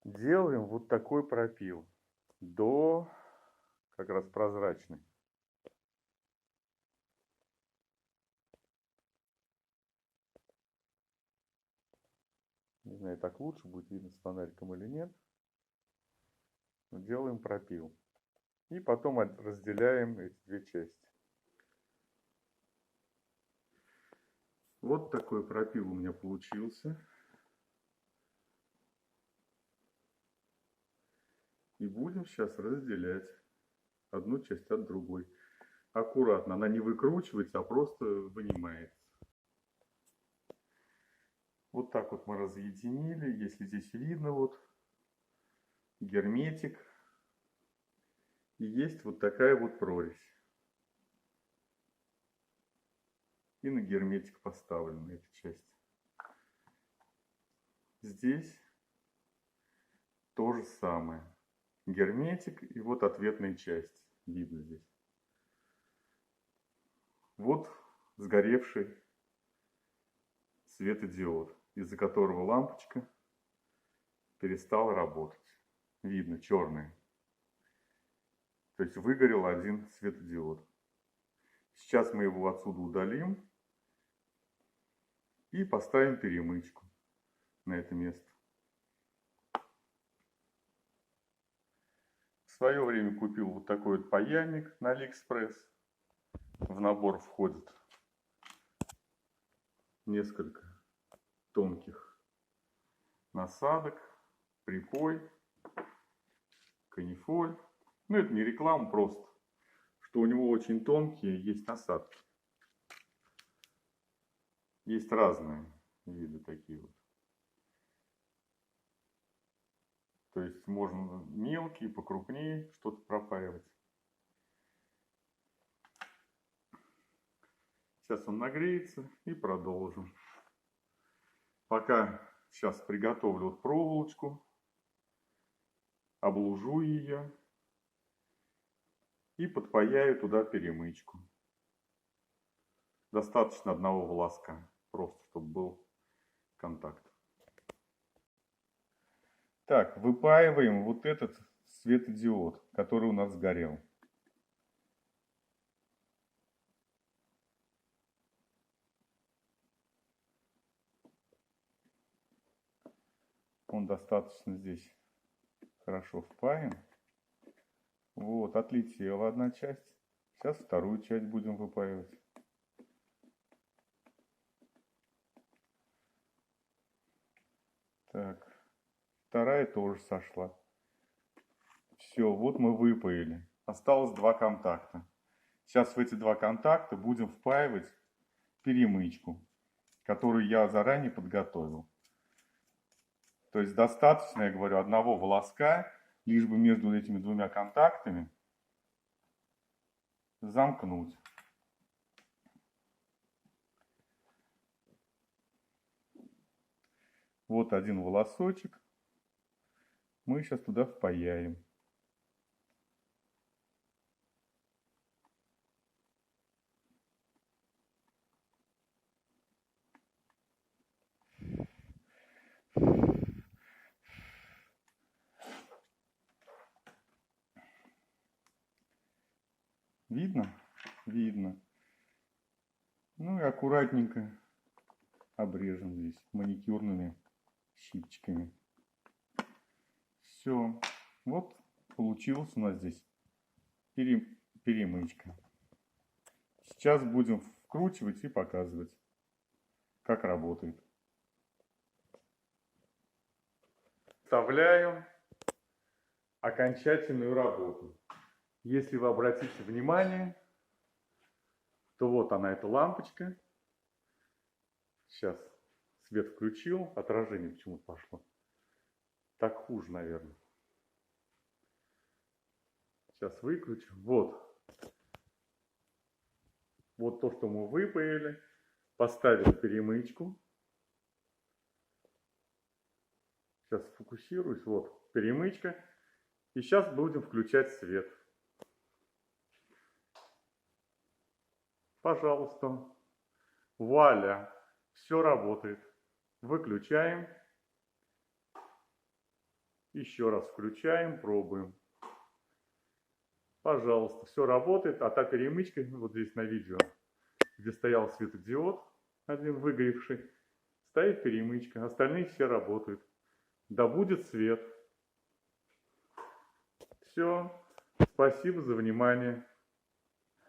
Делаем вот такой пропил до как раз прозрачный. Не знаю, так лучше будет видно с фонариком или нет. Но делаем пропил. И потом разделяем эти две части. Вот такой пропил у меня получился. И будем сейчас разделять одну часть от другой. Аккуратно, она не выкручивается, а просто вынимается. Вот так вот мы разъединили. Если здесь видно, вот герметик. И есть вот такая вот прорезь. И на герметик поставлена эта часть. Здесь то же самое. Герметик и вот ответная часть. Видно здесь. Вот сгоревший светодиод, из-за которого лампочка перестала работать. Видно, черный. То есть выгорел один светодиод. Сейчас мы его отсюда удалим и поставим перемычку на это место. В свое время купил вот такой вот паяльник на Алиэкспресс. В набор входит несколько тонких насадок, припой, канифоль. Ну, это не реклама, просто, что у него очень тонкие есть насадки. Есть разные виды такие вот. То есть можно мелкие, покрупнее что-то пропаивать. Сейчас он нагреется и продолжим. Пока сейчас приготовлю вот проволочку, облужу ее и подпаяю туда перемычку. Достаточно одного волоска, просто чтобы был контакт. Так, выпаиваем вот этот светодиод, который у нас сгорел. Он достаточно здесь хорошо впаян. Вот, отлетела одна часть. Сейчас вторую часть будем выпаивать. Так, вторая тоже сошла. Все, вот мы выпаяли. Осталось два контакта. Сейчас в эти два контакта будем впаивать перемычку, которую я заранее подготовил. То есть достаточно, я говорю, одного волоска, лишь бы между этими двумя контактами замкнуть. Вот один волосочек. Мы сейчас туда впаяем. Видно? Видно. Ну и аккуратненько обрежем здесь маникюрными щипчиками. Все. Вот получилась у нас здесь перемычка. Сейчас будем вкручивать и показывать, как работает. Вставляю окончательную работу. Если вы обратите внимание, то вот она, эта лампочка. Сейчас свет включил, отражение почему-то пошло. Так хуже, наверное. Сейчас выключу. Вот. Вот то, что мы выпаяли. Поставили перемычку. Сейчас сфокусируюсь. Вот перемычка. И сейчас будем включать свет. Пожалуйста. Вуаля. Все работает. Выключаем. Еще раз включаем, пробуем. Пожалуйста, все работает. А та перемычка, вот здесь на видео, где стоял светодиод, один выгоревший, стоит перемычка. Остальные все работают. Да будет свет. Все. Спасибо за внимание.